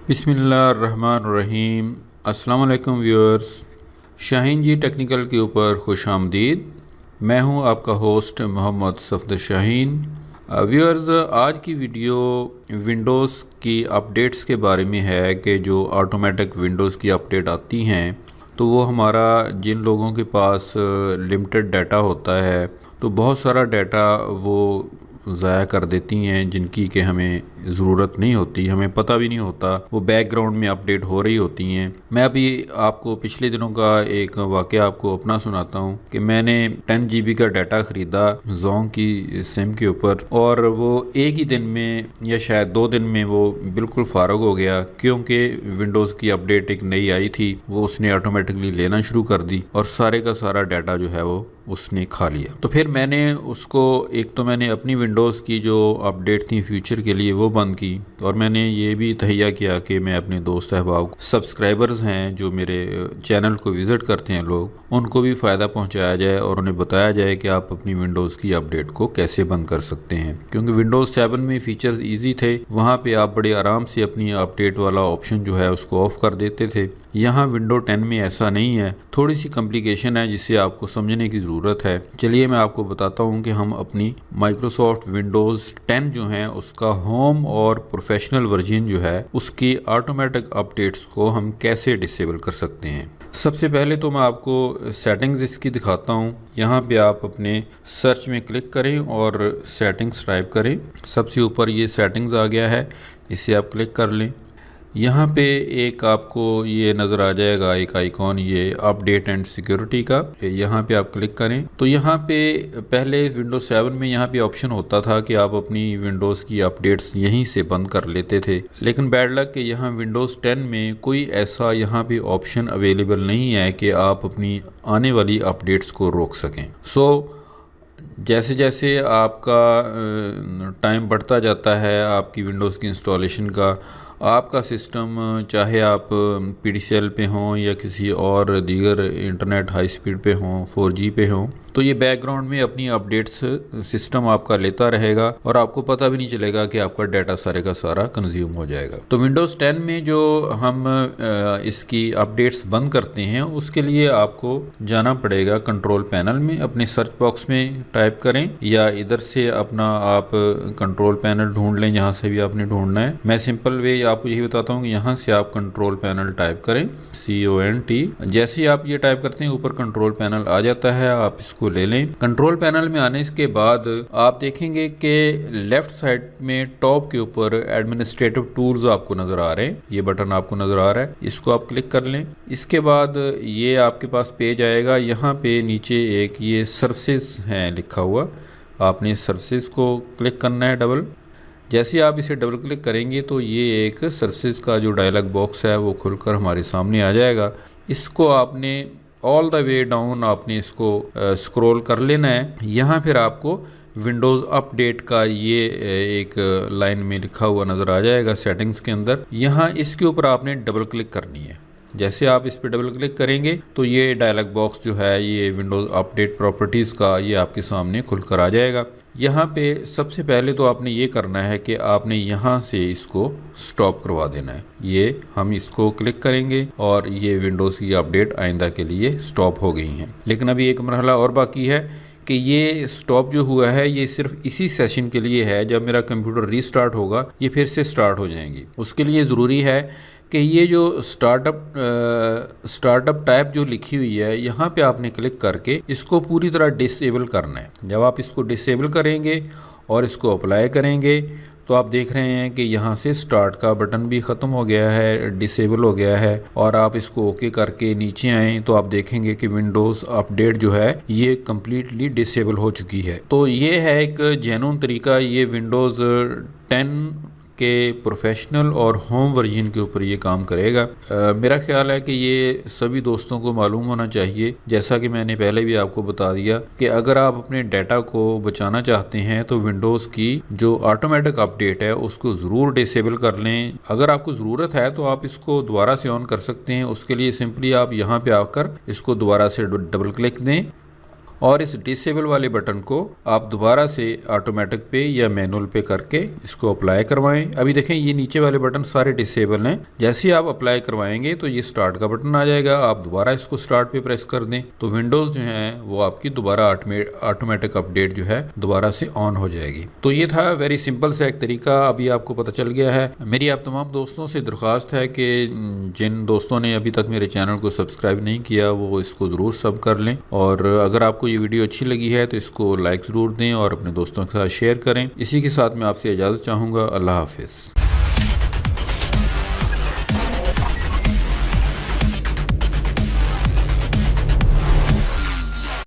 बिस्मिल्लाहिर्रहमानिर्रहीम। अस्सलाम वालेकुम व्यूअर्स, शाहीन जी टेक्निकल के ऊपर खुश आमदीद। मैं हूं आपका होस्ट मोहम्मद सफदर शाहीन। व्यूअर्स, आज की वीडियो विंडोज़ की अपडेट्स के बारे में है कि जो ऑटोमेटिक विंडोज़ की अपडेट आती हैं तो वो हमारा जिन लोगों के पास लिमिटेड डाटा होता है तो बहुत सारा डाटा वो ज़ाया कर देती हैं जिनकी कि हमें ज़रूरत नहीं होती, हमें पता भी नहीं होता, वो बैकग्राउंड में अपडेट हो रही होती हैं। मैं अभी आपको पिछले दिनों का एक वाक़या आपको अपना सुनाता हूँ कि मैंने 10 GB का डाटा ख़रीदा जोंग की सिम के ऊपर और वो एक ही दिन में या शायद 2 दिन में वो बिल्कुल फ़ारग हो गया, क्योंकि विंडोज़ की अपडेट एक नई आई थी, वो उसने ऑटोमेटिकली लेना शुरू कर दी और सारे का सारा डाटा जो है वो उसने खा लिया। तो फिर मैंने उसको एक तो मैंने अपनी विंडोज़ की जो अपडेट थी फ्यूचर के लिए वो बंद की और मैंने ये भी तहैया किया कि मैं अपने दोस्त अहबाब सब्सक्राइबर्स हैं जो मेरे चैनल को विज़िट करते हैं लोग, उनको भी फ़ायदा पहुंचाया जाए और उन्हें बताया जाए कि आप अपनी विंडोज़ की अपडेट को कैसे बंद कर सकते हैं। क्योंकि विंडोज़ 7 में फ़ीचर्स ईजी थे, वहाँ पर आप बड़े आराम से अपनी अपडेट वाला ऑप्शन जो है उसको ऑफ़ कर देते थे। यहाँ विंडो 10 में ऐसा नहीं है, थोड़ी सी कॉम्प्लिकेशन है जिसे आपको समझने की ज़रूरत है। चलिए मैं आपको बताता हूँ कि हम अपनी माइक्रोसॉफ्ट विंडोज़ 10 जो है उसका होम और प्रोफेशनल वर्जन जो है उसकी ऑटोमेटिक अपडेट्स को हम कैसे डिसेबल कर सकते हैं। सबसे पहले तो मैं आपको सेटिंग्स इसकी दिखाता हूँ। यहाँ पे आप अपने सर्च में क्लिक करें और सेटिंग्स टाइप करें। सबसे ऊपर ये सेटिंग्स आ गया है, इसे आप क्लिक कर लें। यहाँ पे एक आपको ये नज़र आ जाएगा एक आइकॉन, ये अपडेट एंड सिक्योरिटी का, यहाँ पे आप क्लिक करें तो यहाँ पे पहले विंडोज़ 7 में यहाँ पे ऑप्शन होता था कि आप अपनी विंडोज़ की अपडेट्स यहीं से बंद कर लेते थे, लेकिन बैड लक कि यहाँ विंडोज़ 10 में कोई ऐसा यहाँ पे ऑप्शन अवेलेबल नहीं है कि आप अपनी आने वाली अपडेट्स को रोक सकें। जैसे जैसे आपका टाइम बढ़ता जाता है आपकी विंडोज़ की इंस्टॉलेशन का, आपका सिस्टम चाहे आप PDCL पे हों या किसी और दीगर इंटरनेट हाई स्पीड पे हों, 4G पे हों, तो ये बैकग्राउंड में अपनी अपडेट्स सिस्टम आपका लेता रहेगा और आपको पता भी नहीं चलेगा कि आपका डाटा सारे का सारा कंज्यूम हो जाएगा। तो विंडोज़ 10 में जो हम इसकी अपडेट्स बंद करते हैं उसके लिए आपको जाना पड़ेगा कंट्रोल पैनल में, अपने सर्च बॉक्स में टाइप करें या इधर से अपना आप कंट्रोल पैनल ढूंढ लें जहाँ से भी आपने ढूंढना है। मैं सिंपल वे आपको यही बताता हूँ कि यहाँ से आप कंट्रोल पैनल टाइप करें, CONT। जैसे ही आप ये टाइप करते हैं ऊपर कंट्रोल पैनल आ जाता है, आप इसको ले लें। कंट्रोल पैनल में आने के बाद आप देखेंगे कि लेफ्ट साइड में टॉप के ऊपर एडमिनिस्ट्रेटिव टूल्स आपको नज़र आ रहे हैं, ये बटन आपको नज़र आ रहा है, इसको आप क्लिक कर लें। इसके बाद ये आपके पास पेज आएगा, यहाँ पे नीचे एक ये सर्विसेज है लिखा हुआ, आपने सर्विसेज को क्लिक करना है डबल। जैसे आप इसे डबल क्लिक करेंगे तो ये एक सर्विसेज का जो डायलॉग बॉक्स है वो खुलकर हमारे सामने आ जाएगा। इसको आपने ऑल द वे डाउन आपने इसको स्क्रॉल कर लेना है। यहाँ फिर आपको विंडोज़ अपडेट का ये एक लाइन में लिखा हुआ नज़र आ जाएगा सेटिंग्स के अंदर, यहाँ इसके ऊपर आपने डबल क्लिक करनी है। जैसे आप इस पर डबल क्लिक करेंगे तो ये डायलॉग बॉक्स जो है ये विंडोज़ अपडेट प्रॉपर्टीज़ का ये आपके सामने खुलकर आ जाएगा। यहाँ पे सबसे पहले तो आपने ये करना है कि आपने यहाँ से इसको स्टॉप करवा देना है। ये हम इसको क्लिक करेंगे और ये विंडोज़ की अपडेट आइंदा के लिए स्टॉप हो गई हैं। लेकिन अभी एक मरहला और बाकी है कि ये स्टॉप जो हुआ है ये सिर्फ इसी सेशन के लिए है, जब मेरा कंप्यूटर रीस्टार्ट होगा ये फिर से स्टार्ट हो जाएंगी। उसके लिए ज़रूरी है कि ये जो स्टार्टअप टाइप जो लिखी हुई है यहाँ पे आपने क्लिक करके इसको पूरी तरह डिसेबल करना है। जब आप इसको डिसेबल करेंगे और इसको अप्लाई करेंगे तो आप देख रहे हैं कि यहाँ से स्टार्ट का बटन भी ख़त्म हो गया है, डिसेबल हो गया है। और आप इसको ओके करके नीचे आएँ तो आप देखेंगे कि विंडोज़ अपडेट जो है ये कम्प्लीटली डिसेबल हो चुकी है। तो ये है एक जेन्युइन तरीका, ये विंडोज़ 10 के प्रोफेशनल और होम वर्जन के ऊपर ये काम करेगा। मेरा ख्याल है कि ये सभी दोस्तों को मालूम होना चाहिए। जैसा कि मैंने पहले भी आपको बता दिया कि अगर आप अपने डाटा को बचाना चाहते हैं तो विंडोज़ की जो ऑटोमेटिक अपडेट है उसको ज़रूर डिसेबल कर लें। अगर आपको ज़रूरत है तो आप इसको दोबारा से ऑन कर सकते हैं। उसके लिए सिंपली आप यहाँ पे आकर इसको दोबारा से डबल क्लिक दें और इस डिसेबल वाले बटन को आप दोबारा से ऑटोमेटिक पे या मैनुअल पे करके इसको अप्लाई करवाएं। अभी देखें ये नीचे वाले बटन सारे डिसेबल हैं। जैसे ही आप अप्लाई करवाएंगे तो ये स्टार्ट का बटन आ जाएगा, आप दोबारा इसको स्टार्ट पे प्रेस कर दें तो विंडोज़ जो है वो आपकी दोबारा ऑटोमेटिक अपडेट जो है दोबारा से ऑन हो जाएगी। तो ये था वेरी सिंपल सा एक तरीका, अभी आपको पता चल गया है। मेरी आप तमाम दोस्तों से दरख्वास्त है कि जिन दोस्तों ने अभी तक मेरे चैनल को सब्सक्राइब नहीं किया वो इसको ज़रूर सब कर लें, और अगर आपको ये वीडियो अच्छी लगी है तो इसको लाइक ज़रूर दें और अपने दोस्तों के साथ शेयर करें। इसी के साथ मैं आपसे इजाज़त चाहूँगा। अल्लाह हाफिज़।